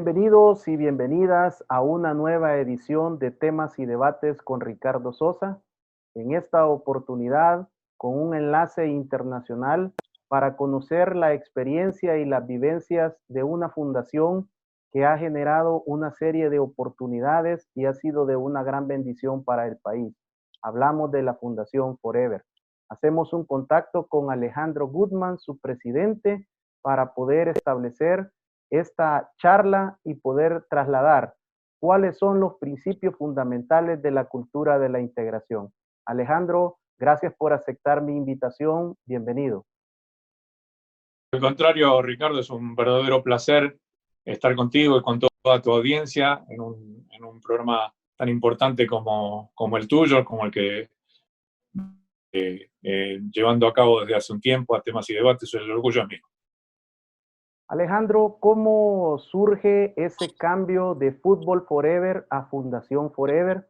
Bienvenidos y bienvenidas a una nueva edición de Temas y Debates con Ricardo Sosa. En esta oportunidad, con un enlace internacional para conocer la experiencia y las vivencias de una fundación que ha generado una serie de oportunidades y ha sido de una gran bendición para el país. Hablamos de la Fundación Forever. Hacemos un contacto con Alejandro Goodman, su presidente, para poder establecer esta charla y poder trasladar cuáles son los principios fundamentales de la cultura de la integración. Alejandro, gracias por aceptar mi invitación. Bienvenido. Al contrario, Ricardo, es un verdadero placer estar contigo y con toda tu audiencia en un programa tan importante como el tuyo, como el que llevando a cabo desde hace un tiempo a Temas y Debates. El orgullo es mío. Alejandro, ¿cómo surge ese cambio de Fútbol Forever a Fundación Forever?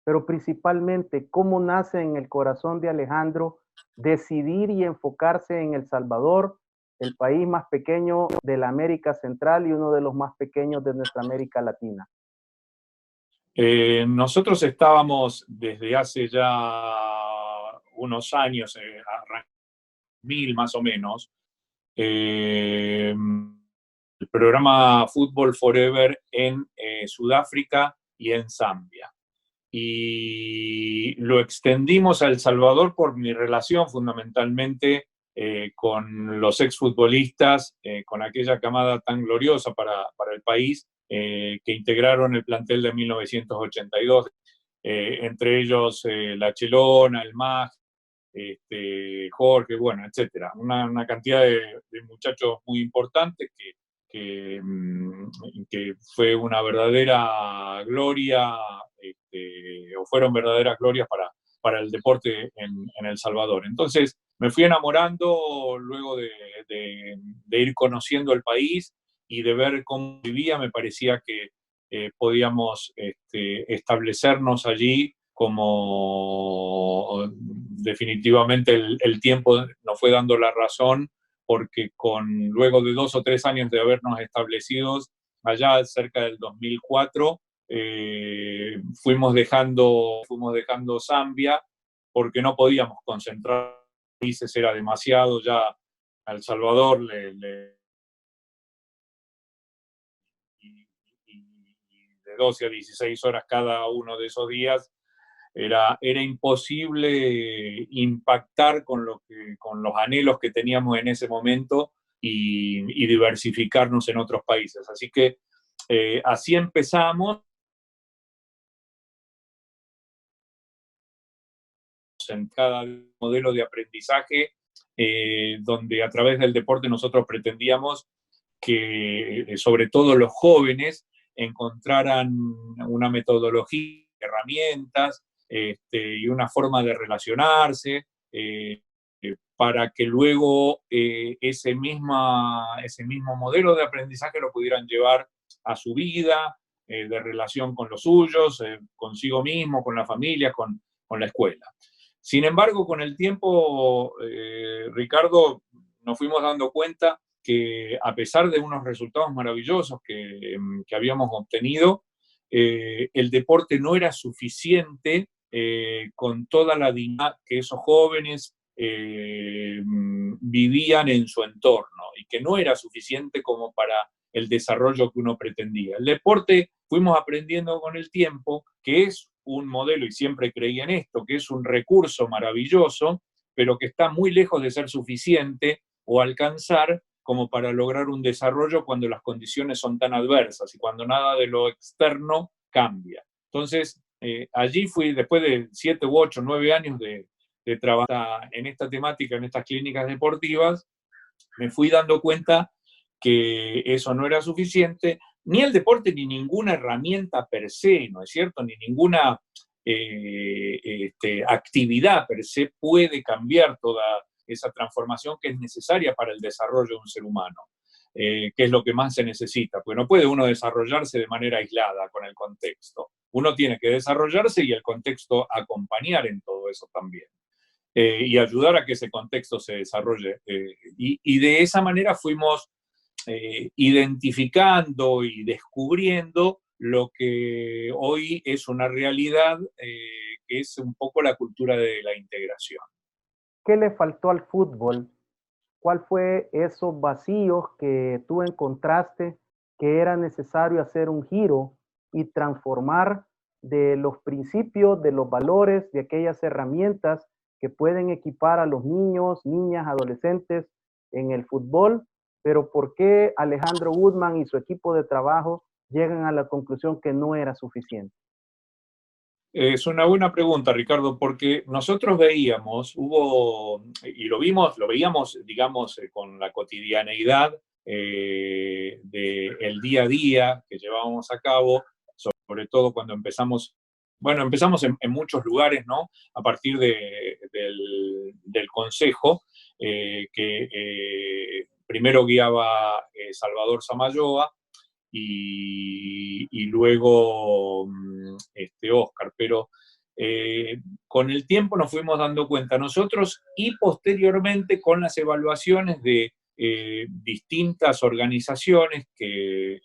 Pero principalmente, ¿cómo nace en el corazón de Alejandro decidir y enfocarse en El Salvador, el país más pequeño de la América Central y uno de los más pequeños de nuestra América Latina? Nosotros estábamos desde hace ya unos años, 2000 más o menos, el programa Fútbol Forever en Sudáfrica y en Zambia. Y lo extendimos a El Salvador por mi relación fundamentalmente con los exfutbolistas, con aquella camada tan gloriosa para el país, que integraron el plantel de 1982, entre ellos La Chelona, el Mag, Jorge, bueno, etcétera. Una cantidad de muchachos muy importantes que fue una verdadera gloria, o fueron verdaderas glorias para el deporte en El Salvador. Entonces me fui enamorando luego de ir conociendo el país y de ver cómo vivía. Me parecía que podíamos establecernos allí, como definitivamente el tiempo nos fue dando la razón, porque luego de 2 o 3 años de habernos establecido allá cerca del 2004, fuimos dejando Zambia porque no podíamos concentrar países, era demasiado ya. A El Salvador de 12 a 16 horas cada uno de esos días, era imposible impactar con los anhelos que teníamos en ese momento y diversificarnos en otros países. Así que así empezamos en cada modelo de aprendizaje, donde a través del deporte nosotros pretendíamos que sobre todo los jóvenes encontraran una metodología, herramientas, y una forma de relacionarse, para que luego ese mismo modelo de aprendizaje lo pudieran llevar a su vida, de relación con los suyos, consigo mismo, con la familia, con la escuela. Sin embargo, con el tiempo, Ricardo, nos fuimos dando cuenta que a pesar de unos resultados maravillosos que habíamos obtenido, el deporte no era suficiente con toda la dignidad que esos jóvenes vivían en su entorno, y que no era suficiente como para el desarrollo que uno pretendía. El deporte, fuimos aprendiendo con el tiempo, que es un modelo, y siempre creí en esto, que es un recurso maravilloso, pero que está muy lejos de ser suficiente o alcanzar como para lograr un desarrollo cuando las condiciones son tan adversas y cuando nada de lo externo cambia. Entonces, allí fui, después de 7 u 8, 9 años de trabajar en esta temática, en estas clínicas deportivas, me fui dando cuenta que eso no era suficiente, ni el deporte ni ninguna herramienta per se, ¿no es cierto? Ni ninguna actividad per se puede cambiar toda esa transformación que es necesaria para el desarrollo de un ser humano, que es lo que más se necesita, porque no puede uno desarrollarse de manera aislada con el contexto. Uno tiene que desarrollarse y el contexto acompañar en todo eso también. Y ayudar a que ese contexto se desarrolle. Y de esa manera fuimos identificando y descubriendo lo que hoy es una realidad, que es un poco la cultura de la integración. ¿Qué le faltó al fútbol? ¿Cuál fue esos vacíos que tú encontraste que era necesario hacer un giro y transformar de los principios, de los valores, de aquellas herramientas que pueden equipar a los niños, niñas, adolescentes en el fútbol? Pero ¿por qué Alejandro Guzmán y su equipo de trabajo llegan a la conclusión que no era suficiente? Es una buena pregunta, Ricardo, porque nosotros veíamos, y lo veíamos, digamos, con la cotidianeidad del día a día que llevábamos a cabo, sobre todo cuando empezamos, bueno, empezamos en muchos lugares, ¿no? A partir del consejo, que primero guiaba Salvador Samayoa, y luego Oscar, pero con el tiempo nos fuimos dando cuenta nosotros y posteriormente con las evaluaciones de distintas organizaciones que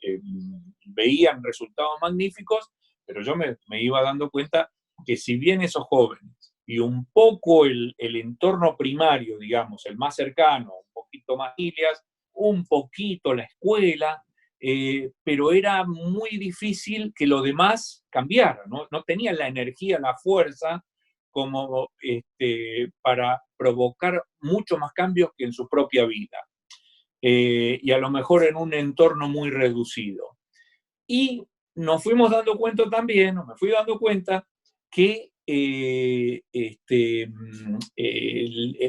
veían resultados magníficos, pero yo me iba dando cuenta que si bien esos jóvenes y un poco el entorno primario, digamos, el más cercano, un poquito más familias, un poquito la escuela, pero era muy difícil que lo demás cambiara, ¿no? No tenía la energía, la fuerza como para provocar mucho más cambios que en su propia vida. Y a lo mejor en un entorno muy reducido. Y nos fuimos dando cuenta también, me fui dando cuenta, que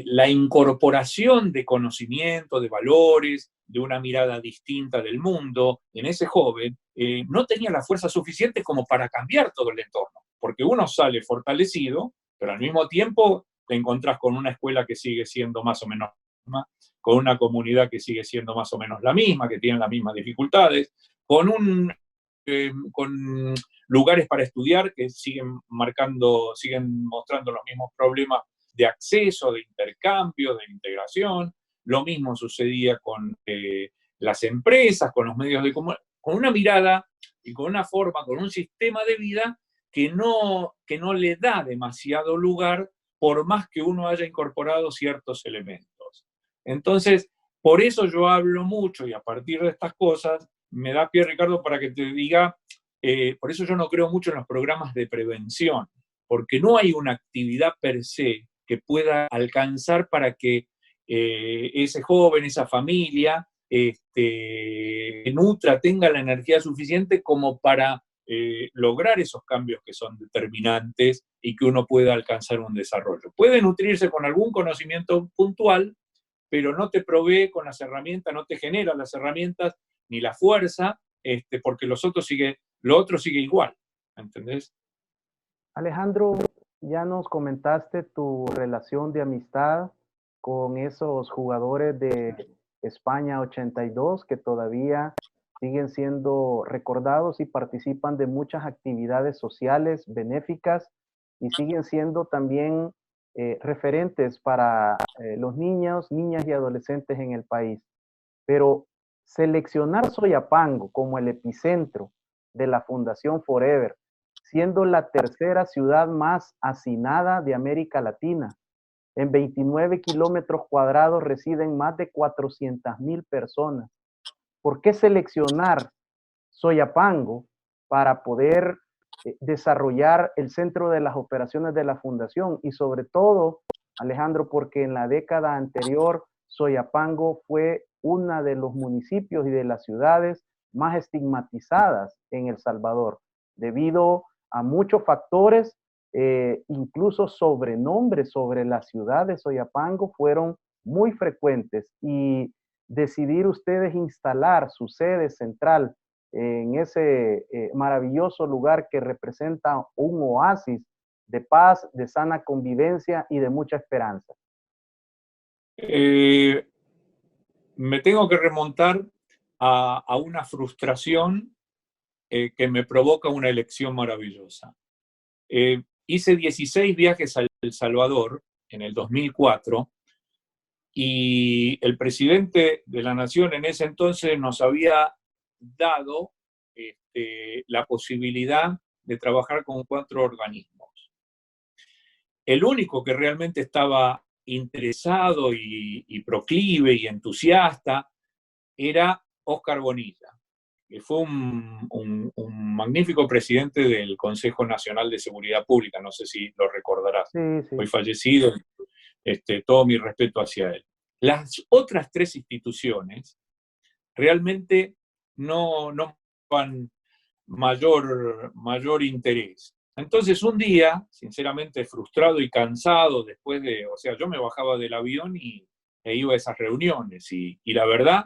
la incorporación de conocimiento, de valores, de una mirada distinta del mundo en ese joven, no tenía la fuerza suficiente como para cambiar todo el entorno, porque uno sale fortalecido, pero al mismo tiempo te encontrás con una escuela que sigue siendo más o menos la misma, con una comunidad que sigue siendo más o menos la misma, que tiene las mismas dificultades, con lugares para estudiar que siguen mostrando los mismos problemas de acceso, de intercambio, de integración. Lo mismo sucedía con las empresas, con los medios de comunicación, con una mirada y con una forma, con un sistema de vida que no le da demasiado lugar por más que uno haya incorporado ciertos elementos. Entonces, por eso yo hablo mucho y a partir de estas cosas me da pie, Ricardo, para que te diga, por eso yo no creo mucho en los programas de prevención, porque no hay una actividad per se que pueda alcanzar para que ese joven, esa familia, nutra, tenga la energía suficiente como para lograr esos cambios que son determinantes y que uno pueda alcanzar un desarrollo. Puede nutrirse con algún conocimiento puntual, pero no te provee con las herramientas, no te genera las herramientas ni la fuerza, porque lo otro sigue igual, ¿entendés? Alejandro, ya nos comentaste tu relación de amistad con esos jugadores de España 82 que todavía siguen siendo recordados y participan de muchas actividades sociales benéficas y siguen siendo también referentes para los niños, niñas y adolescentes en el país. Pero seleccionar Soyapango como el epicentro de la Fundación Forever, siendo la tercera ciudad más hacinada de América Latina. En 29 kilómetros cuadrados residen más de 400,000 personas. ¿Por qué seleccionar Soyapango para poder desarrollar el centro de las operaciones de la fundación? Y sobre todo, Alejandro, porque en la década anterior Soyapango fue uno de los municipios y de las ciudades más estigmatizadas en El Salvador, debido a muchos factores, incluso sobrenombres sobre la ciudad de Soyapango fueron muy frecuentes, y decidir ustedes instalar su sede central en ese maravilloso lugar que representa un oasis de paz, de sana convivencia y de mucha esperanza. Me tengo que remontar a una frustración que me provoca una elección maravillosa. Hice 16 viajes a El Salvador en el 2004 y el presidente de la Nación en ese entonces nos había dado la posibilidad de trabajar con 4 organismos. El único que realmente estaba interesado y proclive y entusiasta era Óscar Bonilla, que fue un magnífico presidente del Consejo Nacional de Seguridad Pública, no sé si lo recordarás, Sí, sí. hoy fallecido, todo mi respeto hacia él. Las otras 3 instituciones realmente no van mayor interés. Entonces un día, sinceramente frustrado y cansado después o sea, yo me bajaba del avión e iba a esas reuniones y la verdad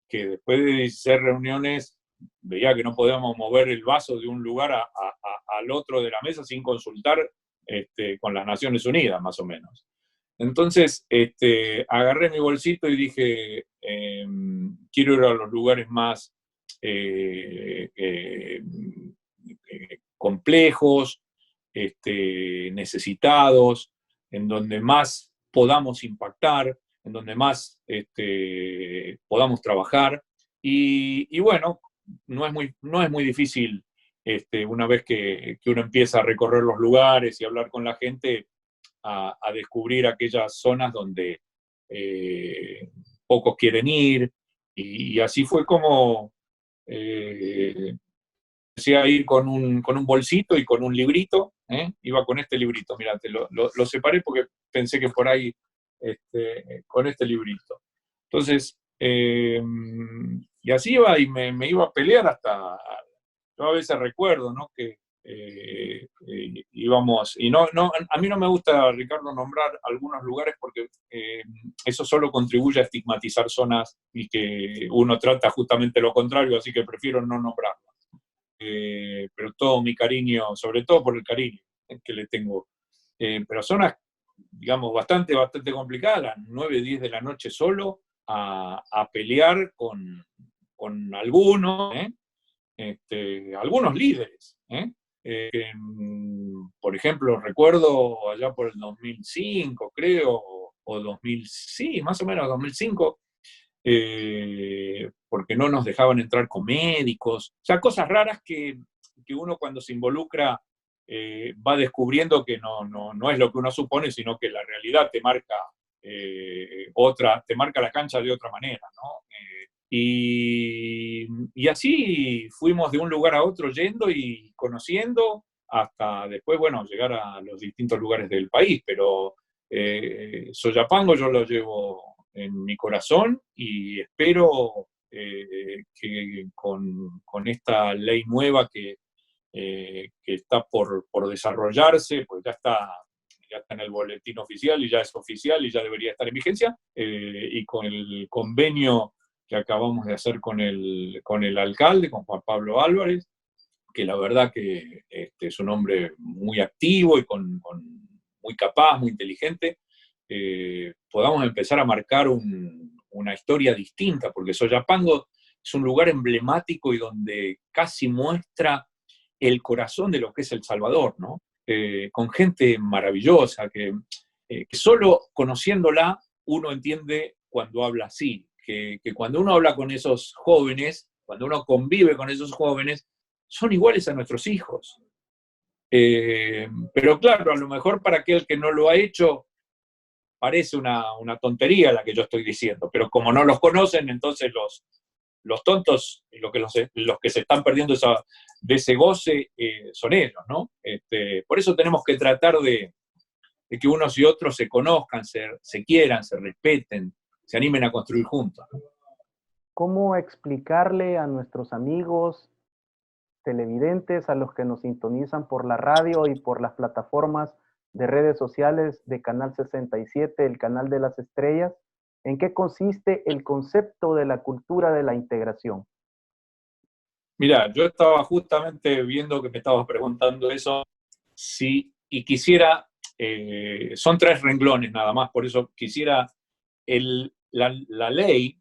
que después de 16 reuniones veía que no podíamos mover el vaso de un lugar al otro de la mesa sin consultar con las Naciones Unidas, más o menos. Entonces, agarré mi bolsito y dije, quiero ir a los lugares más complejos, necesitados, en donde más podamos impactar, en donde más podamos trabajar. Y bueno, no es muy difícil, una vez que uno empieza a recorrer los lugares y hablar con la gente, a descubrir aquellas zonas donde pocos quieren ir, y así fue como empecé a ir con un bolsito y con un librito, iba con este librito, mirá, lo separé porque pensé que por ahí, con este librito. Entonces, y así iba y me iba a pelear hasta, yo a veces recuerdo, ¿no? Que íbamos, y a mí no me gusta, Ricardo, nombrar algunos lugares porque eso solo contribuye a estigmatizar zonas y que uno trata justamente lo contrario, así que prefiero no nombrarlas. Pero todo mi cariño, sobre todo por el cariño que le tengo. Pero zonas, digamos, bastante complicadas, a las 9, 10 de la noche solo, a pelear con algunos, algunos líderes. Por ejemplo, recuerdo allá por el 2005, creo, o 2000, sí, más o menos 2005, porque no nos dejaban entrar con médicos, o sea, cosas raras que uno cuando se involucra va descubriendo que no es lo que uno supone, sino que la realidad te marca te marca la cancha de otra manera, ¿no? Y así fuimos de un lugar a otro yendo y conociendo, hasta después, bueno, llegar a los distintos lugares del país, pero Soyapango yo lo llevo en mi corazón y espero que con esta ley nueva que está por desarrollarse, pues ya está en el boletín oficial y ya es oficial y ya debería estar en vigencia, y con el convenio que acabamos de hacer con el alcalde, con Juan Pablo Álvarez, que la verdad que es un hombre muy activo y muy capaz, muy inteligente, podamos empezar a marcar una historia distinta, porque Soyapango es un lugar emblemático y donde casi muestra el corazón de lo que es El Salvador, ¿no? Con gente maravillosa, que solo conociéndola uno entiende cuando habla así, que cuando uno habla con esos jóvenes, cuando uno convive con esos jóvenes, son iguales a nuestros hijos. Pero claro, a lo mejor para aquel que no lo ha hecho, parece una tontería la que yo estoy diciendo, pero como no los conocen, entonces los tontos, los que se están perdiendo de ese goce, son ellos, ¿no? Por eso tenemos que tratar de que unos y otros se conozcan, se quieran, se respeten, se animen a construir juntos, ¿no? ¿Cómo explicarle a nuestros amigos televidentes, a los que nos sintonizan por la radio y por las plataformas de redes sociales de Canal 67, el canal de las estrellas, en qué consiste el concepto de la cultura de la integración? Mira, yo estaba justamente viendo que me estabas preguntando eso, sí, y quisiera, son 3 renglones nada más, por eso quisiera la ley,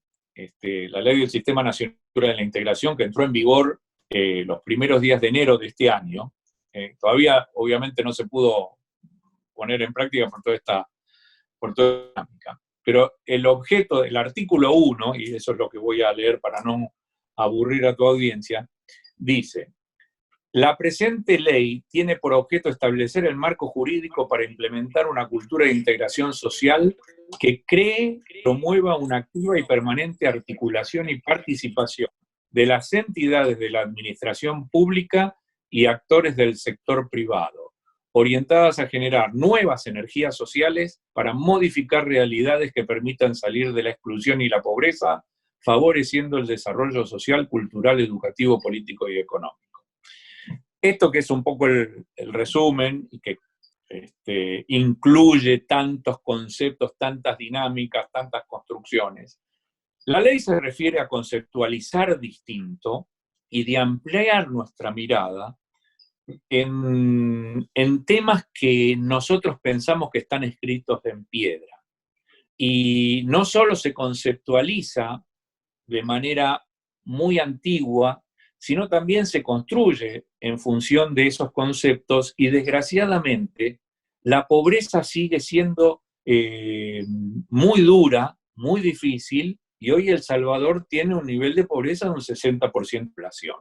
la ley del Sistema Nacional de la Integración, que entró en vigor los primeros días de enero de este año. Todavía, obviamente, no se pudo poner en práctica por toda esta dinámica. pero el objeto del artículo 1, y eso es lo que voy a leer para no aburrir a tu audiencia, dice: la presente ley tiene por objeto establecer el marco jurídico para implementar una cultura de integración social que cree y promueva una activa y permanente articulación y participación de las entidades de la administración pública y actores del sector privado, orientadas a generar nuevas energías sociales para modificar realidades que permitan salir de la exclusión y la pobreza, favoreciendo el desarrollo social, cultural, educativo, político y económico. Esto, que es un poco el resumen y que incluye tantos conceptos, tantas dinámicas, tantas construcciones. La ley se refiere a conceptualizar distinto y de ampliar nuestra mirada en temas que nosotros pensamos que están escritos en piedra. Y no solo se conceptualiza de manera muy antigua, sino también se construye en función de esos conceptos, y desgraciadamente la pobreza sigue siendo muy dura, muy difícil, y hoy El Salvador tiene un nivel de pobreza de un 60% de población.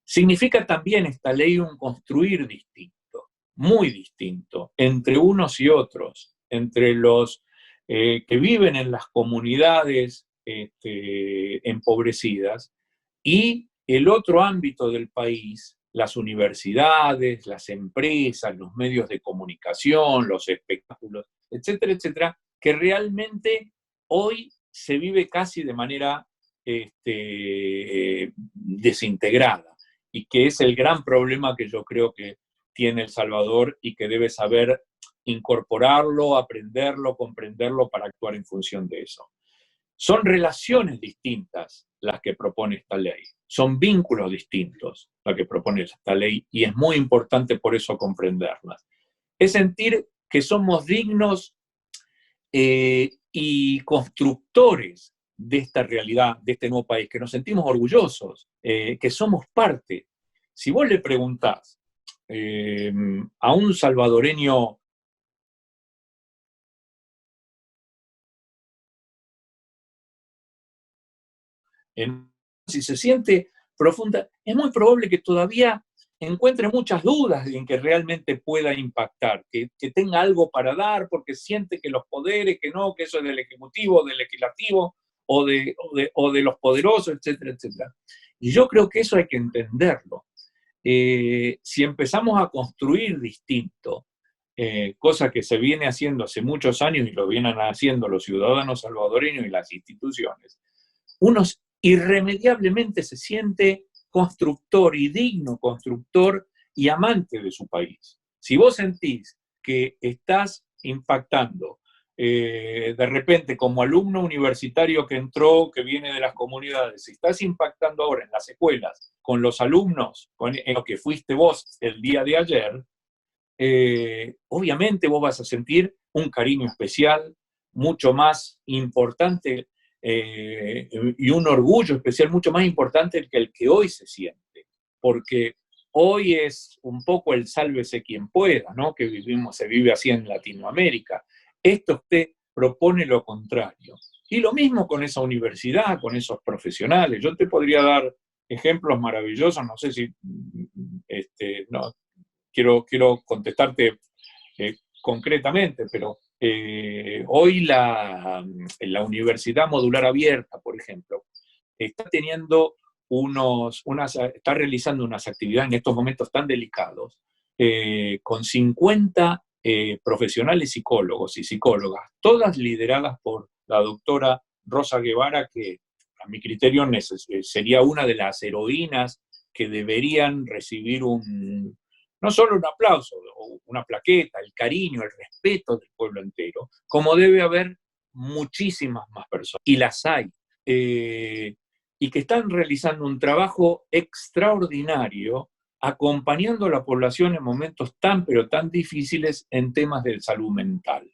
Significa también esta ley un construir distinto, muy distinto, entre unos y otros, entre los que viven en las comunidades empobrecidas y el otro ámbito del país, las universidades, las empresas, los medios de comunicación, los espectáculos, etcétera, etcétera, que realmente hoy se vive casi de manera desintegrada, y que es el gran problema que yo creo que tiene El Salvador y que debe saber incorporarlo, aprenderlo, comprenderlo para actuar en función de eso. Son relaciones distintas las que propone esta ley, son vínculos distintos las que propone esta ley, y es muy importante por eso comprenderlas. Es sentir que somos dignos y constructores de esta realidad, de este nuevo país, que nos sentimos orgullosos, que somos parte. Si vos le preguntás a un salvadoreño si se siente profunda, es muy probable que todavía encuentre muchas dudas en que realmente pueda impactar, que tenga algo para dar, porque siente que los poderes, que no, que eso es del Ejecutivo, del Legislativo, o de los poderosos, etcétera, etcétera. Y yo creo que eso hay que entenderlo. Si empezamos a construir distinto, cosa que se viene haciendo hace muchos años y lo vienen haciendo los ciudadanos salvadoreños y las instituciones, unos irremediablemente se siente constructor y digno constructor y amante de su país. Si vos sentís que estás impactando de repente como alumno universitario que entró, que viene de las comunidades, si estás impactando ahora en las escuelas con los alumnos, en lo que fuiste vos el día de ayer, obviamente vos vas a sentir un cariño especial, mucho más importante, y un orgullo especial mucho más importante que el que hoy se siente, porque hoy es un poco el sálvese quien pueda, ¿no? Que se vive así en Latinoamérica. Esto usted propone lo contrario. Y lo mismo con esa universidad, con esos profesionales. Yo te podría dar ejemplos maravillosos, no sé si no, quiero contestarte concretamente, pero hoy la Universidad Modular Abierta, por ejemplo, está teniendo está realizando unas actividades en estos momentos tan delicados, con 50 profesionales psicólogos y psicólogas, todas lideradas por la doctora Rosa Guevara, que a mi criterio sería una de las heroínas que deberían recibir no solo un aplauso o una plaqueta, el cariño, el respeto del pueblo entero, como debe haber muchísimas más personas, y las hay, y que están realizando un trabajo extraordinario acompañando a la población en momentos tan, pero tan difíciles en temas de salud mental,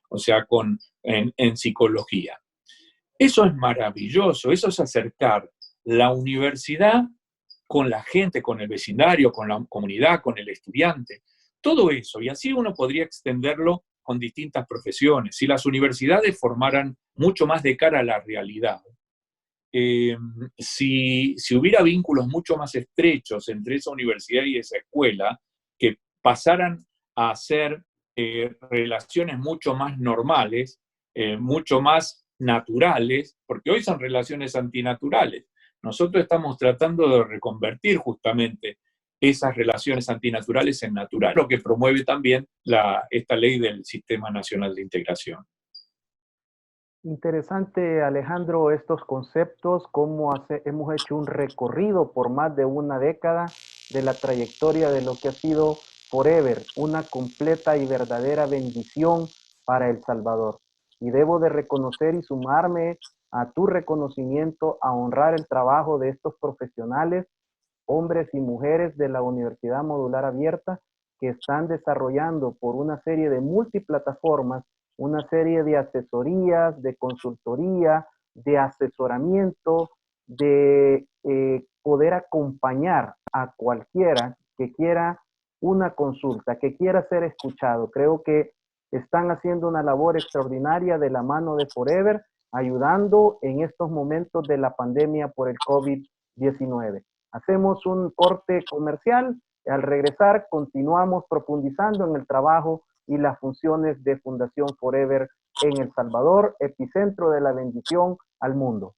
o sea, en psicología. Eso es maravilloso, eso es acercar la universidad con la gente, con el vecindario, con la comunidad, con el estudiante, todo eso, y así uno podría extenderlo con distintas profesiones, si las universidades formaran mucho más de cara a la realidad, si hubiera vínculos mucho más estrechos entre esa universidad y esa escuela, que pasaran a hacer relaciones mucho más normales, mucho más naturales, porque hoy son relaciones antinaturales. Nosotros estamos tratando de reconvertir justamente esas relaciones antinaturales en naturales, lo que promueve también esta ley del Sistema Nacional de Integración. Interesante, Alejandro, estos conceptos, cómo hemos hecho un recorrido por más de una década de la trayectoria de lo que ha sido Forever, una completa y verdadera bendición para El Salvador. Y debo de reconocer y sumarme a tu reconocimiento, a honrar el trabajo de estos profesionales, hombres y mujeres de la Universidad Modular Abierta, que están desarrollando por una serie de multiplataformas una serie de asesorías, de consultoría, de asesoramiento, de poder acompañar a cualquiera que quiera una consulta, que quiera ser escuchado. Creo que están haciendo una labor extraordinaria de la mano de Forever, ayudando en estos momentos de la pandemia por el COVID-19. Hacemos un corte comercial. Al regresar, continuamos profundizando en el trabajo y las funciones de Fundación Forever en El Salvador, epicentro de la bendición al mundo.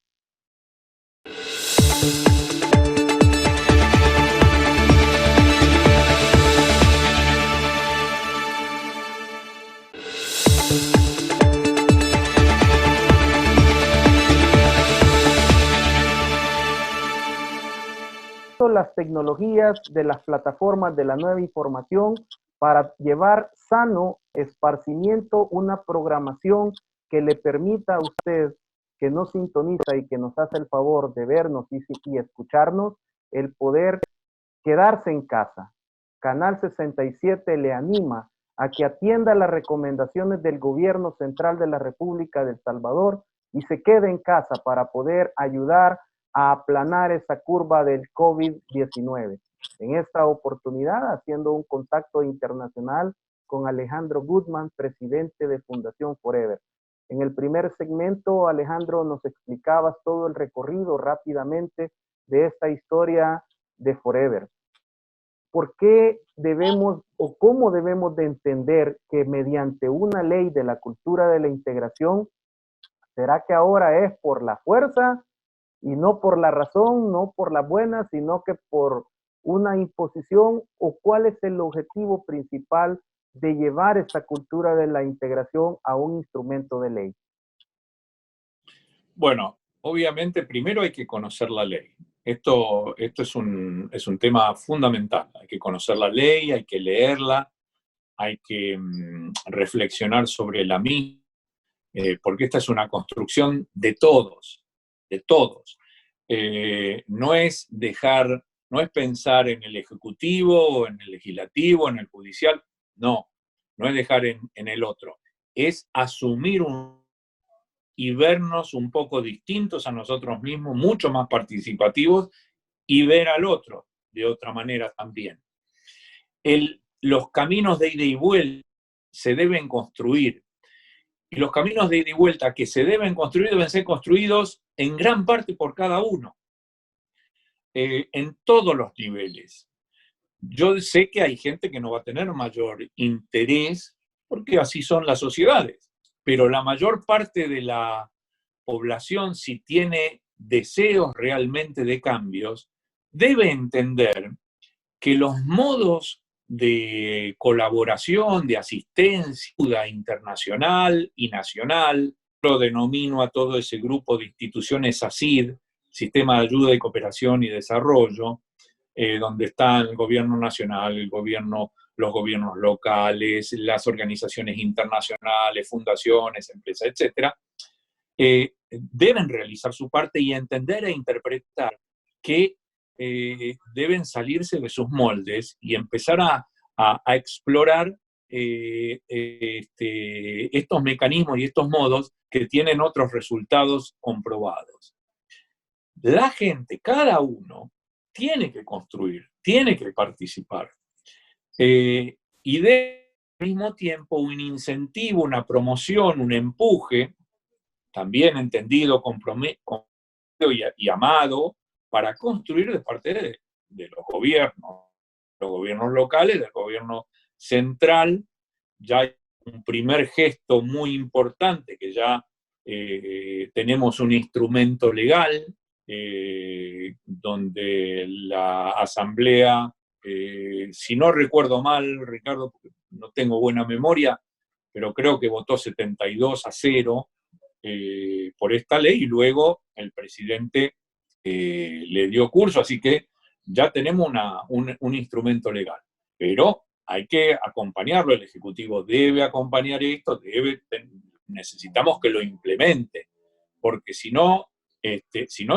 Las tecnologías de las plataformas de la nueva información para llevar sano esparcimiento, una programación que le permita a usted que nos sintoniza y que nos hace el favor de vernos y escucharnos, el poder quedarse en casa. Canal 67 le anima a que atienda las recomendaciones del gobierno central de la República de El Salvador y se quede en casa para poder ayudar a aplanar esa curva del COVID-19. En esta oportunidad, haciendo un contacto internacional con Alejandro Goodman, presidente de Fundación Forever. En el primer segmento, Alejandro, nos explicabas todo el recorrido rápidamente de esta historia de Forever. ¿Por qué debemos o cómo debemos de entender que mediante una ley de la cultura de la integración, será que ahora es por la fuerza y no por la razón, no por la buena, sino que por una imposición? ¿O cuál es el objetivo principal de llevar esta cultura de la integración a un instrumento de ley? Bueno, obviamente primero hay que conocer la ley. Esto es un tema fundamental. Hay que conocer la ley, hay que leerla, hay que reflexionar sobre la misma, porque esta es una construcción de todos, de todos. No es pensar en el ejecutivo, o en el legislativo, en el judicial, no es dejar en el otro, es asumir y vernos un poco distintos a nosotros mismos, mucho más participativos, y ver al otro de otra manera también. Los caminos de ida y vuelta se deben construir, y los caminos de ida y vuelta que se deben construir deben ser construidos en gran parte por cada uno, en todos los niveles. Yo sé que hay gente que no va a tener mayor interés, porque así son las sociedades, pero la mayor parte de la población, si tiene deseos realmente de cambios, debe entender que los modos de colaboración, de asistencia, ayuda internacional y nacional, lo denomino a todo ese grupo de instituciones ACID, Sistema de Ayuda y Cooperación y Desarrollo, donde está el gobierno nacional, los gobiernos locales, las organizaciones internacionales, fundaciones, empresas, etc., deben realizar su parte y entender e interpretar que deben salirse de sus moldes y empezar a explorar estos mecanismos y estos modos que tienen otros resultados comprobados. La gente, cada uno, tiene que construir, tiene que participar. Y al mismo tiempo un incentivo, una promoción, un empuje, también entendido, comprometido y amado, para construir de parte de los gobiernos locales, del gobierno central. Ya hay un primer gesto muy importante, que ya tenemos un instrumento legal, donde la Asamblea, si no recuerdo mal, Ricardo, porque no tengo buena memoria, pero creo que votó 72-0 por esta ley, y luego el presidente le dio curso, así que ya tenemos un instrumento legal. Pero hay que acompañarlo, el Ejecutivo debe acompañar esto, necesitamos que lo implemente, porque si no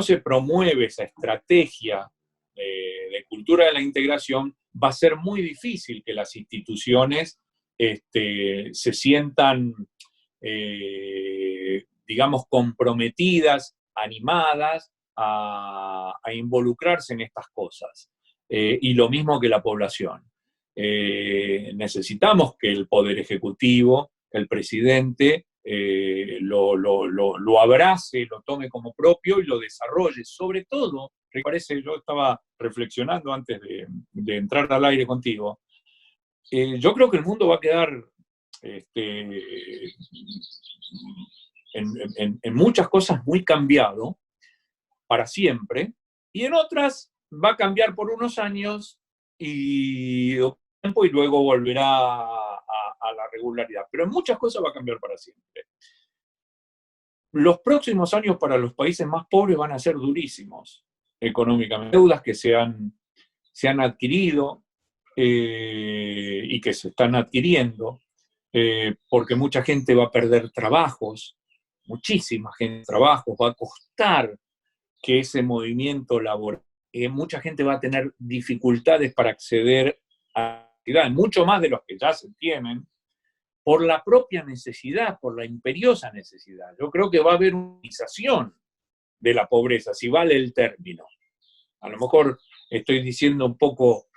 se promueve esa estrategia de cultura de la integración, va a ser muy difícil que las instituciones se sientan, digamos, comprometidas, animadas a involucrarse en estas cosas. Y lo mismo que la población. Necesitamos que el Poder Ejecutivo, el presidente, lo abrace, lo tome como propio y lo desarrolle. Sobre todo, me parece, yo estaba reflexionando antes de entrar al aire contigo, yo creo que el mundo va a quedar en muchas cosas muy cambiado para siempre, y en otras va a cambiar por unos años y luego volverá a la regularidad. Pero en muchas cosas va a cambiar para siempre. Los próximos años para los países más pobres van a ser durísimos económicamente. Deudas que se han adquirido y que se están adquiriendo, porque mucha gente va a perder trabajos, muchísima gente trabajos, va a costar que ese movimiento laboral, mucha gente va a tener dificultades para acceder a la actividad, mucho más de los que ya se tienen, por la propia necesidad, por la imperiosa necesidad. Yo creo que va a haber una utilización de la pobreza, si vale el término. A lo mejor estoy diciendo un poco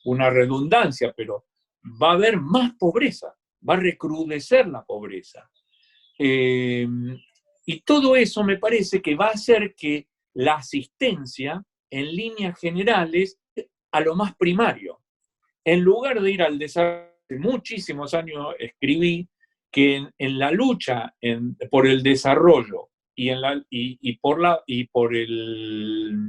una redundancia, pero va a haber más pobreza, va a recrudecer la pobreza. Y todo eso me parece que va a hacer que la asistencia, en líneas generales, a lo más primario. En lugar de ir al desarrollo, hace muchísimos años escribí que en la lucha por el desarrollo y por el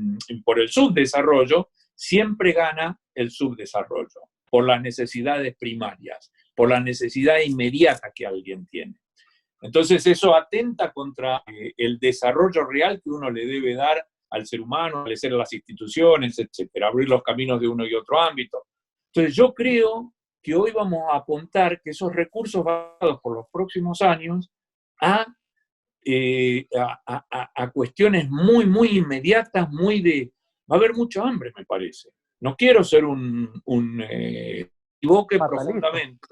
subdesarrollo, siempre gana el subdesarrollo, por las necesidades primarias, por la necesidad inmediata que alguien tiene. Entonces eso atenta contra el desarrollo real que uno le debe dar al ser humano, establecer las instituciones, etcétera, abrir los caminos de uno y otro ámbito. Entonces yo creo que hoy vamos a apuntar que esos recursos van dados por los próximos años a cuestiones muy, muy inmediatas, va a haber mucho hambre, me parece. No quiero ser equivoque profundamente,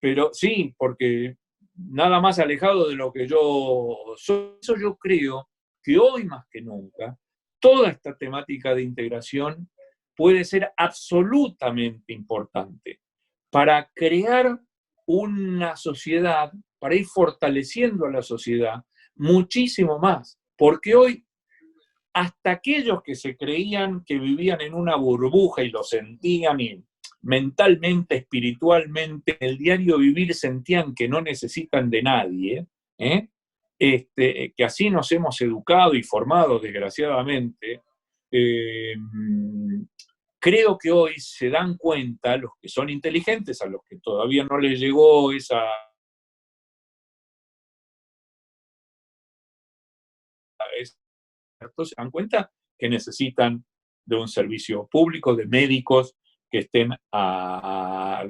pero sí, porque nada más alejado de lo que yo soy. Eso yo creo que hoy más que nunca, toda esta temática de integración puede ser absolutamente importante para crear una sociedad, para ir fortaleciendo a la sociedad muchísimo más. Porque hoy, hasta aquellos que se creían que vivían en una burbuja y lo sentían y mentalmente, espiritualmente, en el diario vivir sentían que no necesitan de nadie, que así nos hemos educado y formado, desgraciadamente, creo que hoy se dan cuenta, los que son inteligentes, a los que todavía no les llegó esa... se dan cuenta que necesitan de un servicio público, de médicos que estén para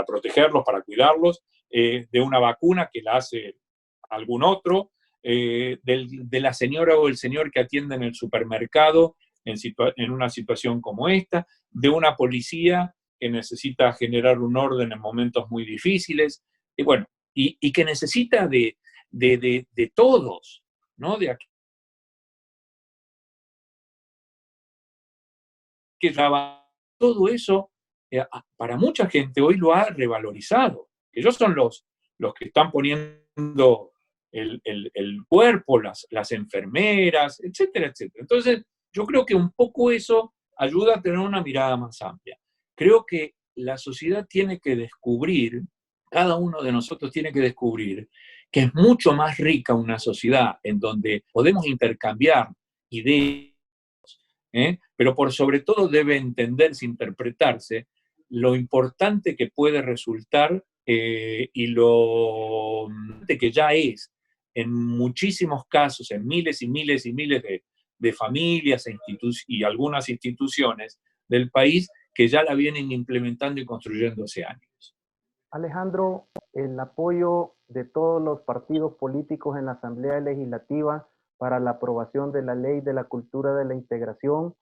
protegerlos, para cuidarlos, de una vacuna que la hace algún otro, de la señora o el señor que atiende en el supermercado en una situación como esta, de una policía que necesita generar un orden en momentos muy difíciles, y bueno, y que necesita de todos, ¿no? De aquí que todo eso para mucha gente hoy lo ha revalorizado. Ellos son los que están poniendo el cuerpo, las enfermeras, etcétera, etcétera. Entonces, yo creo que un poco eso ayuda a tener una mirada más amplia. Creo que la sociedad tiene que descubrir, cada uno de nosotros tiene que descubrir que es mucho más rica una sociedad en donde podemos intercambiar ideas, pero por sobre todo debe entenderse, interpretarse lo importante que puede resultar y lo que ya es en muchísimos casos, en miles y miles y miles de familias y algunas instituciones del país que ya la vienen implementando y construyendo hace años. Alejandro, el apoyo de todos los partidos políticos en la Asamblea Legislativa para la aprobación de la Ley de la Cultura de la Integración,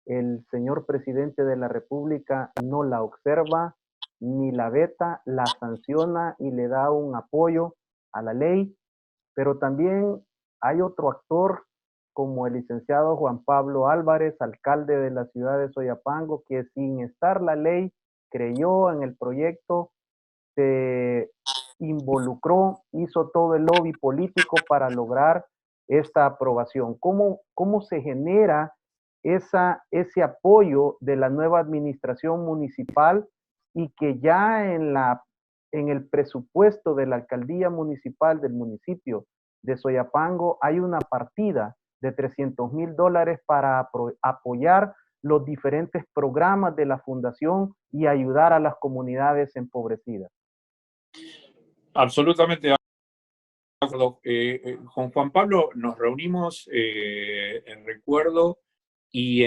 el señor presidente de la República no la observa, ni la veta, la sanciona y le da un apoyo a la ley, pero también hay otro actor como el licenciado Juan Pablo Álvarez, alcalde de la ciudad de Soyapango, que sin estar la ley creyó en el proyecto, se involucró, hizo todo el lobby político para lograr esta aprobación. ¿Cómo se genera ese apoyo de la nueva administración municipal y que ya en el presupuesto de la alcaldía municipal del municipio de Soyapango hay una partida de $300,000 para apoyar los diferentes programas de la fundación y ayudar a las comunidades empobrecidas? Absolutamente de acuerdo. Con Juan Pablo nos reunimos en recuerdo y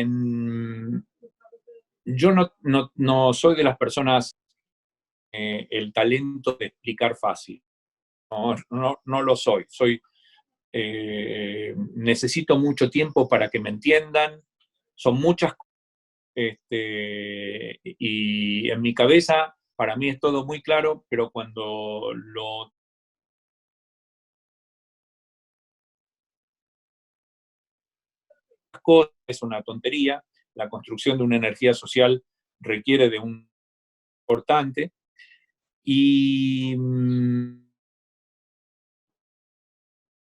yo no soy de las personas el talento de explicar fácil. No lo soy. Necesito mucho tiempo para que me entiendan. Son muchas cosas. Y en mi cabeza, para mí es todo muy claro, pero cuando es una tontería, la construcción de una energía social requiere de un importante. Y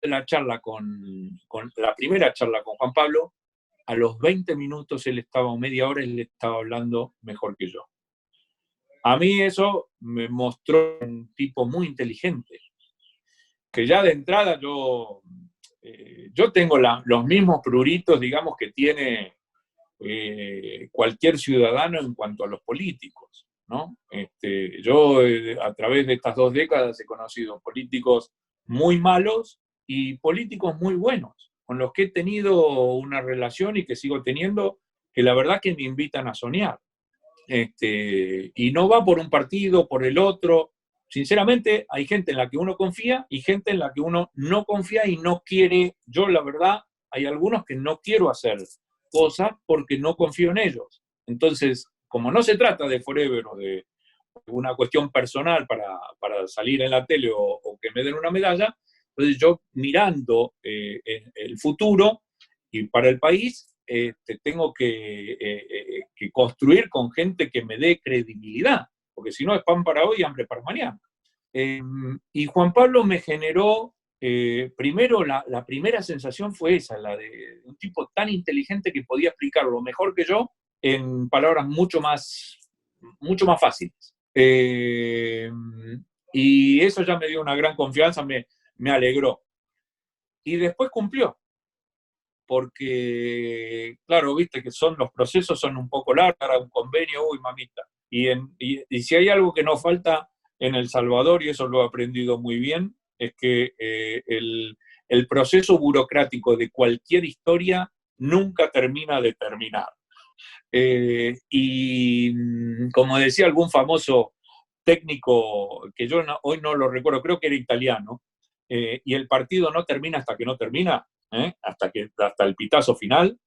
la primera charla con Juan Pablo, a los 20 minutos él estaba, o media hora, él estaba hablando mejor que yo. A mí eso me mostró un tipo muy inteligente, que ya de entrada yo tengo los mismos pruritos, digamos, que tiene cualquier ciudadano en cuanto a los políticos, ¿no? Yo a través de estas 2 décadas he conocido políticos muy malos y políticos muy buenos, con los que he tenido una relación y que sigo teniendo, que la verdad que me invitan a soñar. Y no va por un partido, por el otro. Sinceramente, hay gente en la que uno confía y gente en la que uno no confía y no quiere. Yo, la verdad, hay algunos que no quiero hacer cosas porque no confío en ellos. Entonces, como no se trata de forever o de una cuestión personal para salir en la tele o que me den una medalla, entonces yo mirando el futuro y para el país, tengo que construir con gente que me dé credibilidad, porque si no es pan para hoy, hambre para mañana. Y Juan Pablo me generó, primero la primera sensación fue esa, la de un tipo tan inteligente que podía explicarlo mejor que yo en palabras mucho más fáciles. Y eso ya me dio una gran confianza, me alegró. Y después cumplió, porque, claro, viste que los procesos son un poco largos, un convenio, uy, mamita. Y si hay algo que no falta en El Salvador, y eso lo he aprendido muy bien, es que el proceso burocrático de cualquier historia nunca termina de terminar. Y como decía algún famoso técnico, que yo hoy no lo recuerdo, creo que era italiano, y el partido no termina hasta que no termina, hasta el pitazo final.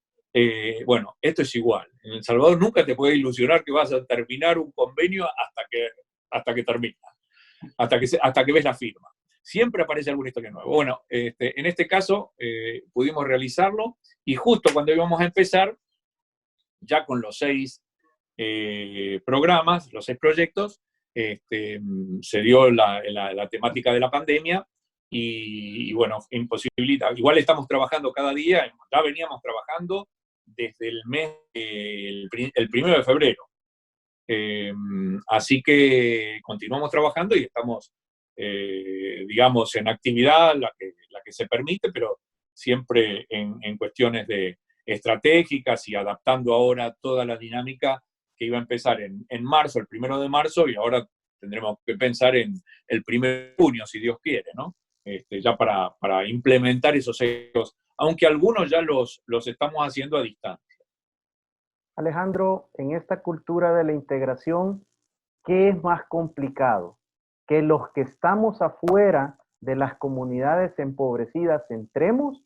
Bueno, esto es igual. En El Salvador nunca te puedes ilusionar que vas a terminar un convenio hasta que termina, hasta que ves la firma. Siempre aparece alguna historia nueva. Bueno, en este caso pudimos realizarlo y justo cuando íbamos a empezar, ya con los 6 programas, los 6 proyectos, se dio la temática de la pandemia y bueno, imposibilita. Igual estamos trabajando cada día, ya veníamos trabajando desde el mes, el 1 de febrero. Así que continuamos trabajando y estamos, digamos, en actividad, la que se permite, pero siempre en cuestiones estratégicas y adaptando ahora toda la dinámica que iba a empezar en marzo, el 1 de marzo, y ahora tendremos que pensar en el 1 de junio, si Dios quiere, ¿no? Ya para implementar esos hechos, aunque algunos ya los estamos haciendo a distancia. Alejandro, en esta cultura de la integración, ¿qué es más complicado? ¿Que los que estamos afuera de las comunidades empobrecidas entremos?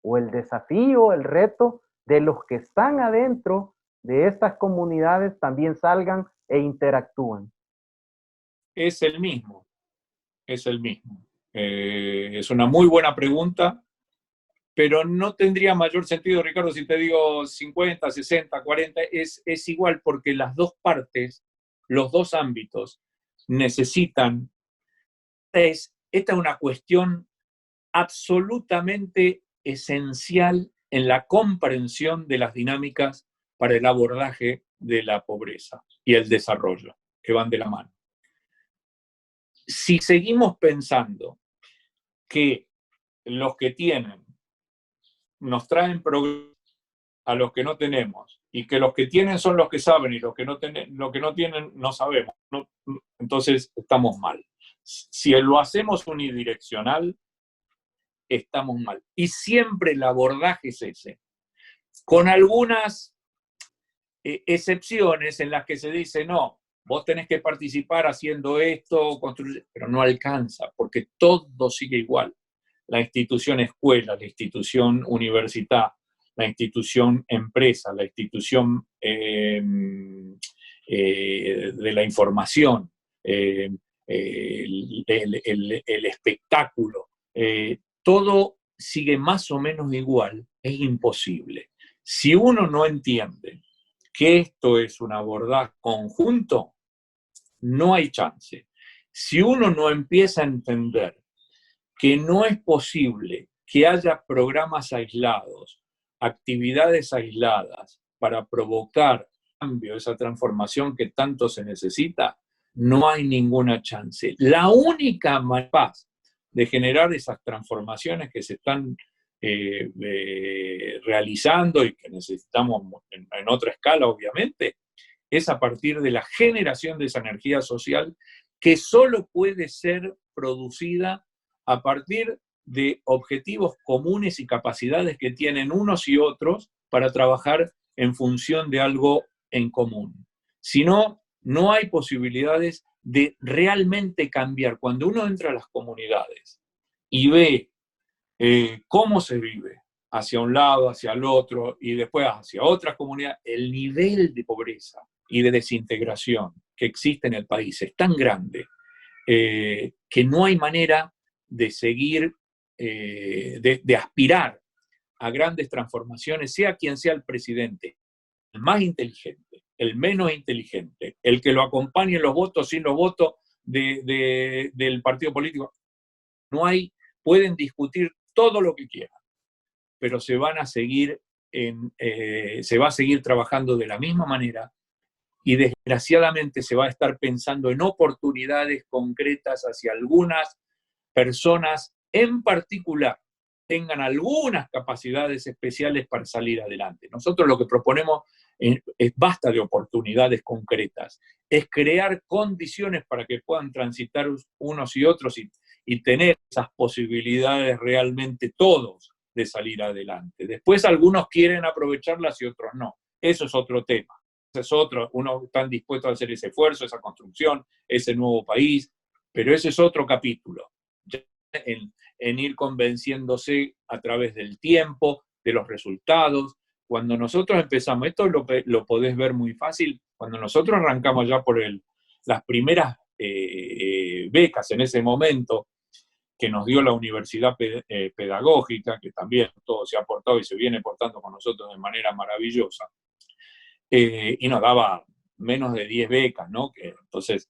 ¿O el desafío, el reto de los que están adentro de estas comunidades también salgan e interactúen? Es el mismo, es el mismo. Es una muy buena pregunta, pero no tendría mayor sentido, Ricardo, si te digo 50, 60, 40, es igual porque las dos partes, los dos ámbitos, necesitan. Esta es una cuestión absolutamente esencial en la comprensión de las dinámicas para el abordaje de la pobreza y el desarrollo, que van de la mano. Si seguimos pensando que los que tienen nos traen progreso a los que no tenemos, y que los que tienen son los que saben y los que no tienen no sabemos, entonces estamos mal. Si lo hacemos unidireccional, estamos mal. Y siempre el abordaje es ese, con algunas excepciones en las que se dice, no, vos tenés que participar haciendo esto, pero no alcanza, porque todo sigue igual. La institución escuela, la institución universidad, la institución empresa, la institución de la información, el espectáculo, todo sigue más o menos igual, es imposible. Si uno no entiende que esto es un abordaje conjunto, no hay chance. Si uno no empieza a entender que no es posible que haya programas aislados, actividades aisladas para provocar cambio, esa transformación que tanto se necesita, no hay ninguna chance. La única manera de generar esas transformaciones que se están realizando y que necesitamos en otra escala, obviamente, es a partir de la generación de esa energía social que solo puede ser producida a partir de objetivos comunes y capacidades que tienen unos y otros para trabajar en función de algo en común. Si no, no hay posibilidades de realmente cambiar. Cuando uno entra a las comunidades y ve cómo se vive hacia un lado, hacia el otro y después hacia otra comunidad, el nivel de pobreza y de desintegración que existe en el país es tan grande que no hay manera de seguir, de aspirar a grandes transformaciones, sea quien sea el presidente, el más inteligente, el menos inteligente, el que lo acompañe en los votos, sin los votos del partido político. No hay, pueden discutir todo lo que quieran, pero se va a seguir trabajando de la misma manera y desgraciadamente se va a estar pensando en oportunidades concretas hacia algunas personas en particular tengan algunas capacidades especiales para salir adelante. Nosotros lo que proponemos es basta de oportunidades concretas, es crear condiciones para que puedan transitar unos y otros y tener esas posibilidades realmente todos de salir adelante. Después algunos quieren aprovecharlas y otros no. Eso es otro tema. Ese es otro. Unos están dispuestos a hacer ese esfuerzo, esa construcción, ese nuevo país, pero ese es otro capítulo. En ir convenciéndose a través del tiempo, de los resultados. Cuando nosotros empezamos, esto lo podés ver muy fácil, cuando nosotros arrancamos ya por las primeras becas en ese momento que nos dio la Universidad Pedagógica, que también todo se ha aportado y se viene portando con nosotros de manera maravillosa, y nos daba menos de 10 becas, ¿no? Entonces,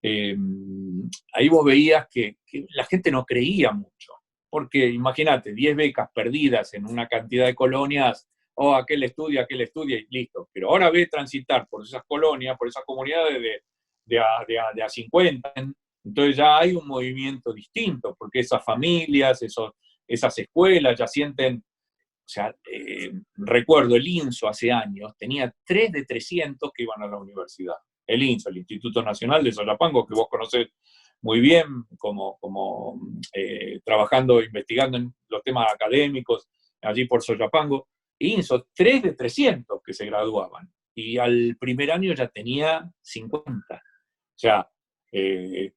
ahí vos veías que la gente no creía mucho, porque imagínate, 10 becas perdidas en una cantidad de colonias, aquel estudia y listo. Pero ahora ve transitar por esas colonias, por esas comunidades de a 50, entonces ya hay un movimiento distinto, porque esas familias, esas escuelas ya sienten. O sea, recuerdo el INSO hace años, tenía 3 de 300 que iban a la universidad. El INSO, el Instituto Nacional de Soyapango, que vos conocés muy bien, como trabajando, investigando en los temas académicos, allí por Soyapango. INSO, 3 de 300 que se graduaban. Y al primer año ya tenía 50. O sea,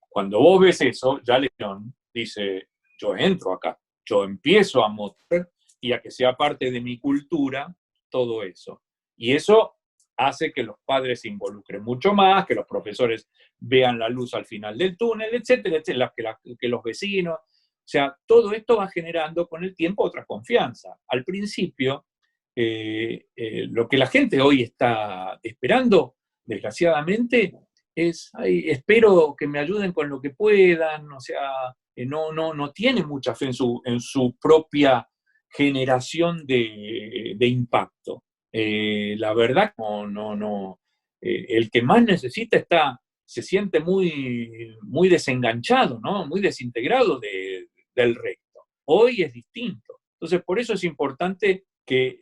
cuando vos ves eso, ya León dice, yo entro acá, yo empiezo a mostrar y a que sea parte de mi cultura todo eso. Y eso hace que los padres se involucren mucho más, que los profesores vean la luz al final del túnel, etcétera, etcétera, que los vecinos. O sea, todo esto va generando con el tiempo otra confianza. Al principio, lo que la gente hoy está esperando, desgraciadamente, es, espero que me ayuden con lo que puedan, o sea, no tiene mucha fe en su propia generación de impacto. La verdad, el que más necesita se siente muy desenganchado, ¿no? Muy desintegrado del resto. Hoy es distinto. Entonces, por eso es importante que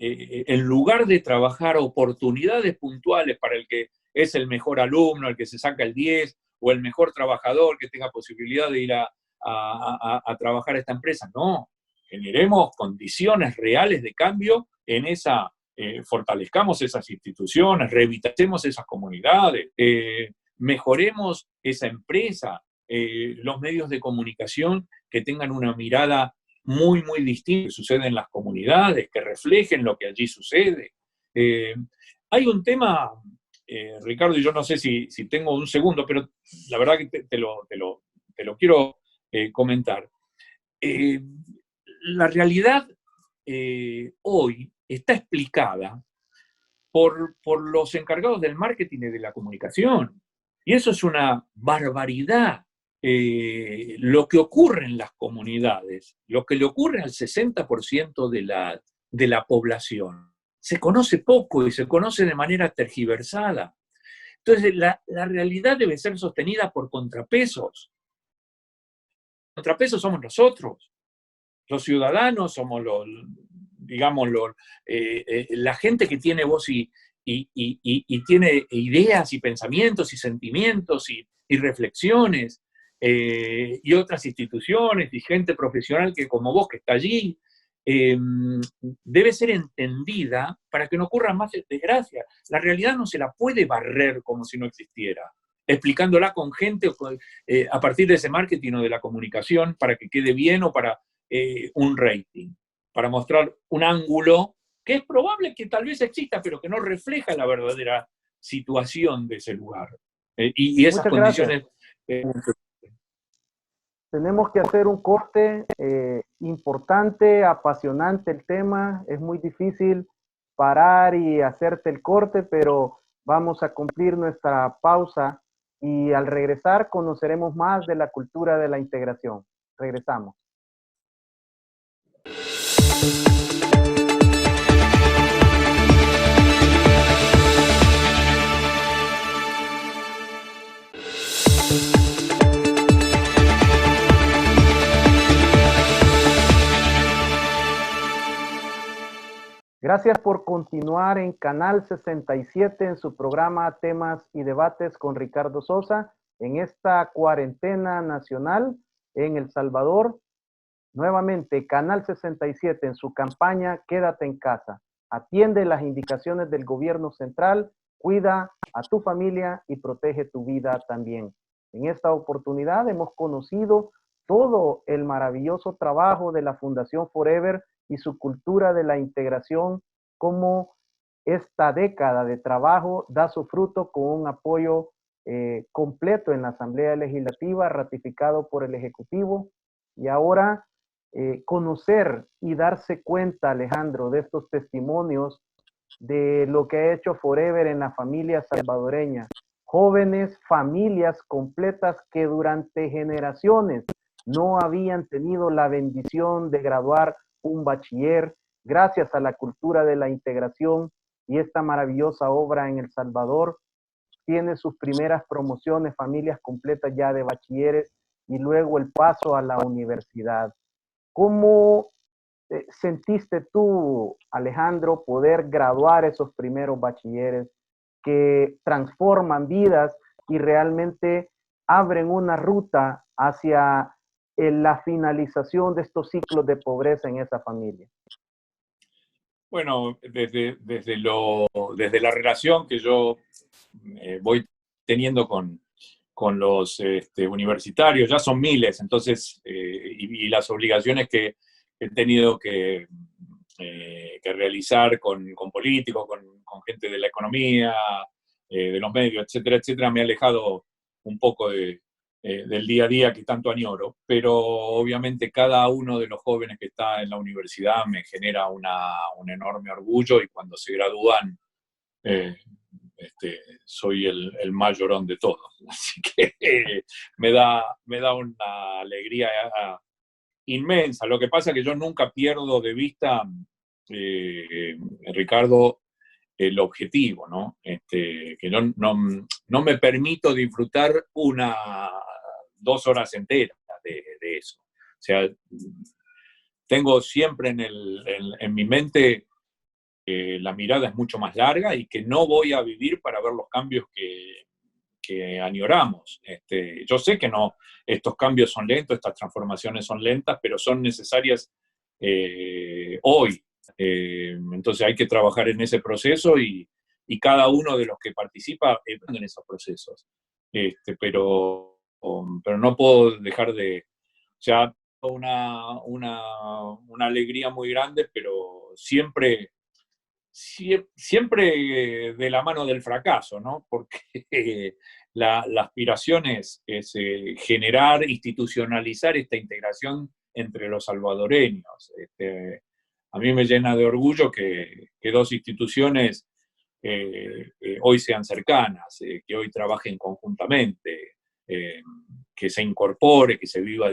en lugar de trabajar oportunidades puntuales para el que es el mejor alumno, el que se saca el 10, o el mejor trabajador que tenga posibilidad de ir a trabajar a esta empresa, no, generemos condiciones reales de cambio en esa, fortalezcamos esas instituciones, revitacemos esas comunidades, mejoremos esa empresa, los medios de comunicación que tengan una mirada muy, muy distinta que sucede en las comunidades, que reflejen lo que allí sucede. Hay un tema, Ricardo, y yo no sé si tengo un segundo, pero la verdad que te lo quiero comentar. La realidad hoy está explicada por los encargados del marketing y de la comunicación. Y eso es una barbaridad. Lo que ocurre en las comunidades, lo que le ocurre al 60% de la población, se conoce poco y se conoce de manera tergiversada. Entonces, la realidad debe ser sostenida por contrapesos. Contrapesos somos nosotros. Los ciudadanos somos la gente que tiene voz y tiene ideas y pensamientos y sentimientos y reflexiones, y otras instituciones y gente profesional que como vos que está allí, debe ser entendida para que no ocurran más desgracias. La realidad no se la puede barrer como si no existiera, explicándola con gente a partir de ese marketing o de la comunicación para que quede bien o para un rating, para mostrar un ángulo que es probable que tal vez exista, pero que no refleja la verdadera situación de ese lugar. Y esas Muchas condiciones... Tenemos que hacer un corte importante, apasionante el tema. Es muy difícil parar y hacerte el corte, pero vamos a cumplir nuestra pausa y al regresar conoceremos más de la cultura de la integración. Regresamos. Gracias por continuar en Canal 67 en su programa Temas y Debates con Ricardo Sosa en esta cuarentena nacional en El Salvador. Nuevamente, Canal 67 en su campaña Quédate en casa. Atiende las indicaciones del gobierno central, cuida a tu familia y protege tu vida también. En esta oportunidad hemos conocido todo el maravilloso trabajo de la Fundación Forever y su cultura de la integración, como esta década de trabajo da su fruto con un apoyo completo en la Asamblea Legislativa, ratificado por el Ejecutivo. Y ahora conocer y darse cuenta, Alejandro, de estos testimonios de lo que ha hecho Forever en la familia salvadoreña. Jóvenes, familias completas que durante generaciones no habían tenido la bendición de graduar un bachiller, gracias a la cultura de la integración y esta maravillosa obra en El Salvador. Tiene sus primeras promociones, familias completas ya de bachilleres y luego el paso a la universidad. ¿Cómo sentiste tú, Alejandro, poder graduar esos primeros bachilleres que transforman vidas y realmente abren una ruta hacia la finalización de estos ciclos de pobreza en esa familia? Bueno, desde la relación que yo voy teniendo con los universitarios, ya son miles, entonces, y las obligaciones que he tenido que realizar con políticos, con gente de la economía, de los medios, etcétera, etcétera, me ha alejado un poco del día a día que tanto añoro, pero obviamente cada uno de los jóvenes que está en la universidad me genera un enorme orgullo, y cuando se gradúan soy el más llorón de todos. Así que me da una alegría inmensa. Lo que pasa es que yo nunca pierdo de vista, Ricardo, el objetivo, ¿no? Que yo no me permito disfrutar 2 horas enteras de eso. O sea, tengo siempre en mi mente la mirada es mucho más larga y que no voy a vivir para ver los cambios que añoramos. Yo sé que no, estos cambios son lentos, estas transformaciones son lentas, pero son necesarias hoy. Entonces hay que trabajar en ese proceso y cada uno de los que participa en esos procesos. Pero no puedo dejar de... O sea, una alegría muy grande, pero siempre de la mano del fracaso, ¿no? Porque la aspiración es generar, institucionalizar esta integración entre los salvadoreños. A mí me llena de orgullo que 2 instituciones hoy sean cercanas, que hoy trabajen conjuntamente, que se incorpore, que se viva,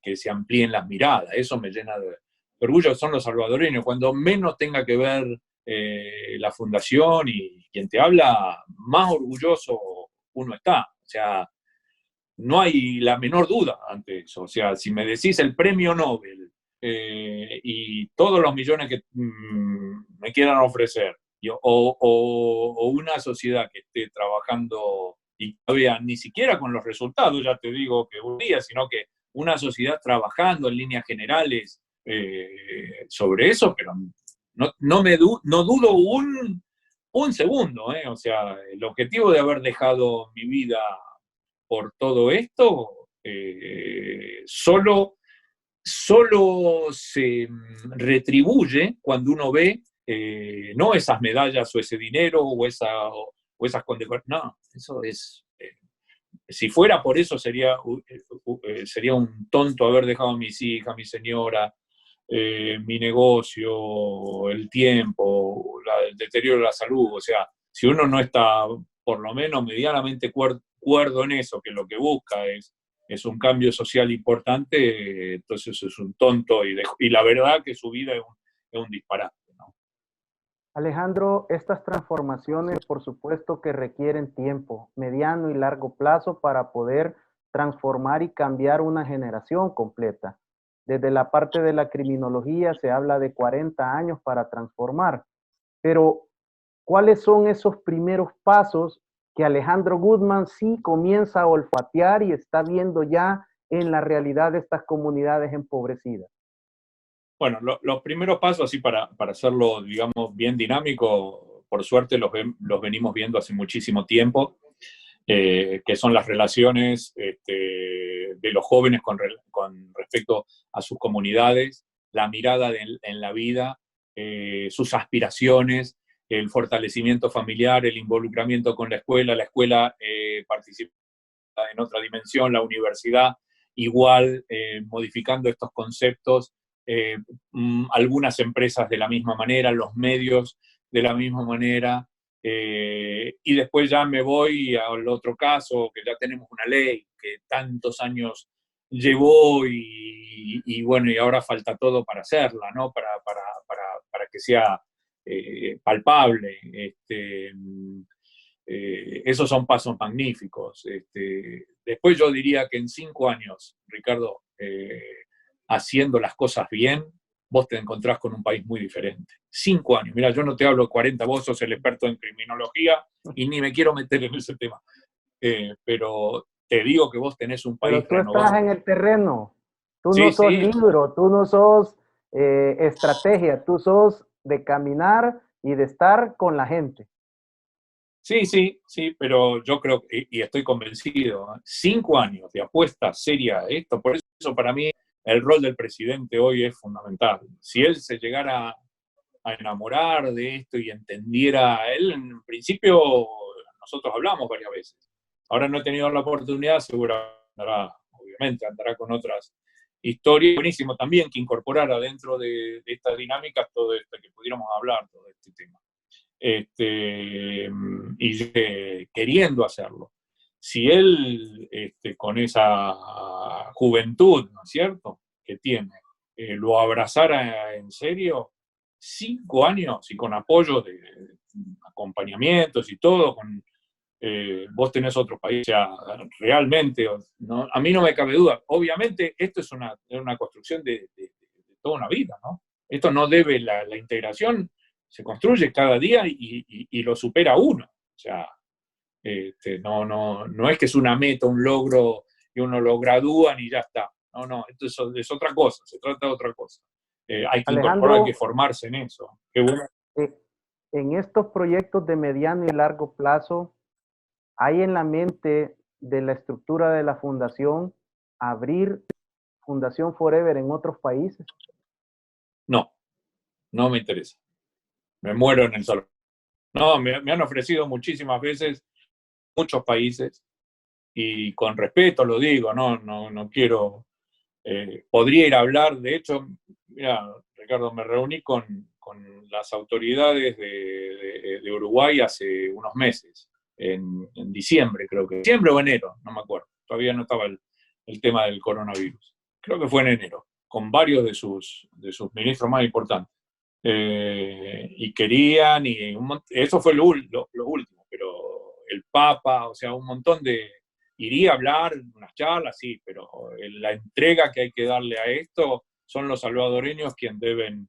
que se amplíen las miradas. Eso me llena de orgullo. Son los salvadoreños. Cuando menos tenga que ver la fundación y quien te habla, más orgulloso uno está. O sea, no hay la menor duda ante eso. O sea, si me decís el premio Nobel y todos los millones que me quieran ofrecer, o una sociedad que esté trabajando y no vean ni siquiera con los resultados, ya te digo que un día, sino que una sociedad trabajando en líneas generales sobre eso, pero no dudo un segundo, o sea, el objetivo de haber dejado mi vida por todo esto solo se retribuye cuando uno ve no esas medallas o ese dinero o esas condecoraciones. No, eso es... si fuera por eso sería un tonto haber dejado a mis hijas, mi señora, mi negocio, el tiempo, el deterioro de la salud. O sea, si uno no está por lo menos medianamente cuerdo en eso, que lo que busca es un cambio social importante, entonces es un tonto y la verdad que su vida es un disparate, ¿no? Alejandro, estas transformaciones, por supuesto que requieren tiempo, mediano y largo plazo para poder transformar y cambiar una generación completa. Desde la parte de la criminología se habla de 40 años para transformar, pero ¿cuáles son esos primeros pasos que Alejandro Guzmán sí comienza a olfatear y está viendo ya en la realidad de estas comunidades empobrecidas? Bueno, los primeros pasos, así para hacerlo, digamos, bien dinámico, por suerte los venimos viendo hace muchísimo tiempo, que son las relaciones de los jóvenes con respecto a sus comunidades, la mirada en la vida, sus aspiraciones, el fortalecimiento familiar, el involucramiento con la escuela participa en otra dimensión, la universidad igual, modificando estos conceptos, algunas empresas de la misma manera, los medios, de la misma manera. Y después ya me voy al otro caso, que ya tenemos una ley que tantos años llevó y bueno, y ahora falta todo para hacerla, ¿no? Para que sea palpable. Esos son pasos magníficos. Después yo diría que en 5 años, Ricardo, haciendo las cosas bien, vos te encontrás con un país muy diferente. 5 años. Mira, yo no te hablo 40, vos sos el experto en criminología y ni me quiero meter en ese tema. Pero te digo que vos tenés un país Pero tú estás renovado. en el terreno. Tú no Sí, sos sí, libro, tú no sos estrategia, tú sos de caminar y de estar con la gente. sí, pero yo creo, y estoy convencido, 5 años de apuesta seria a esto, por eso para mí el rol del presidente hoy es fundamental. Si él se llegara a enamorar de esto y entendiera, él en principio, nosotros hablamos varias veces. Ahora no he tenido la oportunidad, seguro andará, obviamente, andará con otras historias. Buenísimo también que incorporara dentro de estas dinámicas todo esto, que pudiéramos hablar todo este tema. Queriendo hacerlo. Si él, con esa juventud, ¿no es cierto?, que tiene, lo abrazara en serio, 5 años y con apoyo de acompañamientos y todo, vos tenés otro país, o sea, realmente, no, a mí no me cabe duda. Obviamente, esto es una construcción de toda una vida, ¿no? Esto no debe, la integración se construye cada día y lo supera uno. O sea, no es que es una meta, un logro, y uno lo gradúan y ya está. No, esto es otra cosa, se trata de otra cosa. Hay que incorporar, hay que Alejandro, formarse en eso. Qué bueno. eh, en estos proyectos de mediano y largo plazo, ¿hay en la mente de la estructura de la fundación abrir Fundación Forever en otros países? No, no me interesa. Me muero en el salón. No, me han ofrecido muchísimas veces, muchos países, y con respeto lo digo, no quiero, podría ir a hablar, de hecho, mira, Ricardo, me reuní con las autoridades de Uruguay hace unos meses, en diciembre creo que, diciembre o enero, no me acuerdo, todavía no estaba el tema del coronavirus, creo que fue en enero, con varios de sus ministros más importantes. Y querían, eso fue lo último, pero el Papa, o sea, un montón iría a hablar, unas charlas, sí, pero la entrega que hay que darle a esto son los salvadoreños quienes deben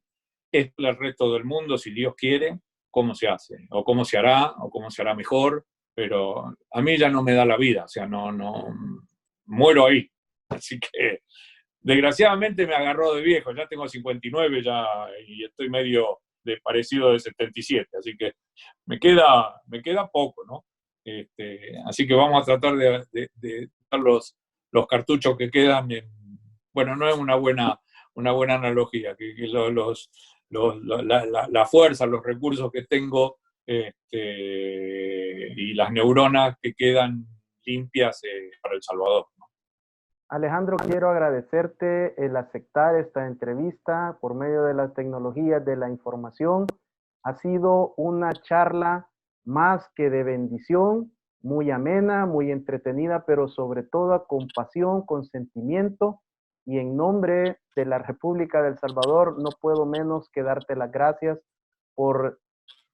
explicarle al resto del mundo, si Dios quiere, cómo se hace, o cómo se hará, o cómo se hará mejor, pero a mí ya no me da la vida, o sea, no muero ahí. Así que desgraciadamente me agarró de viejo, ya tengo 59 ya, y estoy medio parecido de 77, así que me queda poco, ¿no? Así que vamos a tratar de dar los cartuchos que quedan bueno, no es una buena analogía, que la fuerza, los recursos que tengo y las neuronas que quedan limpias para El Salvador. Alejandro, quiero agradecerte el aceptar esta entrevista por medio de las tecnologías de la información. Ha sido una charla más que de bendición, muy amena, muy entretenida, pero sobre todo con pasión, con sentimiento. Y en nombre de la República de El Salvador, no puedo menos que darte las gracias por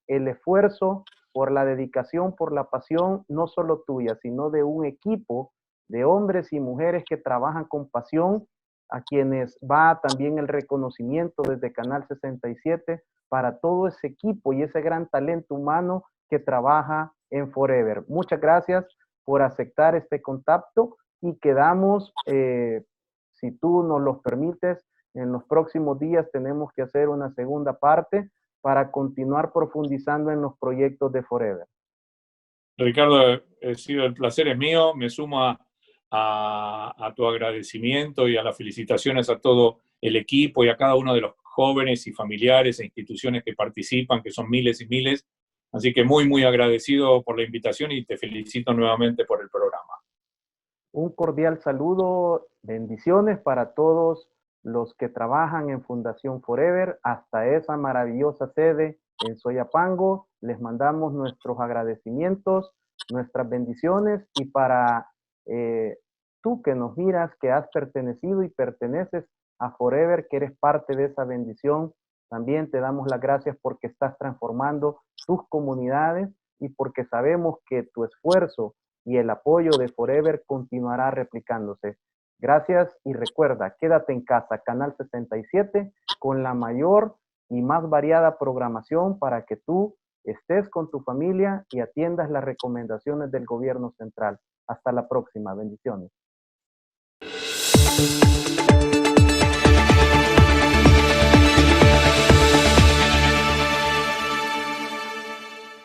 el esfuerzo, por la dedicación, por la pasión, no solo tuya, sino de un equipo de hombres y mujeres que trabajan con pasión, a quienes va también el reconocimiento desde Canal 67 para todo ese equipo y ese gran talento humano que trabaja en Forever. Muchas gracias por aceptar este contacto y quedamos, si tú nos lo permites, en los próximos días tenemos que hacer una segunda parte para continuar profundizando en los proyectos de Forever. Ricardo, el placer es mío, me sumo a tu agradecimiento y a las felicitaciones a todo el equipo y a cada uno de los jóvenes y familiares e instituciones que participan, que son miles y miles. Así que muy, muy agradecido por la invitación y te felicito nuevamente por el programa. Un cordial saludo, bendiciones para todos los que trabajan en Fundación Forever, hasta esa maravillosa sede en Soyapango les mandamos nuestros agradecimientos, nuestras bendiciones, y para tú que nos miras, que has pertenecido y perteneces a Forever, que eres parte de esa bendición, también te damos las gracias porque estás transformando tus comunidades y porque sabemos que tu esfuerzo y el apoyo de Forever continuará replicándose. Gracias y recuerda, quédate en casa, Canal 67, con la mayor y más variada programación para que tú estés con tu familia y atiendas las recomendaciones del gobierno central. Hasta la próxima. Bendiciones.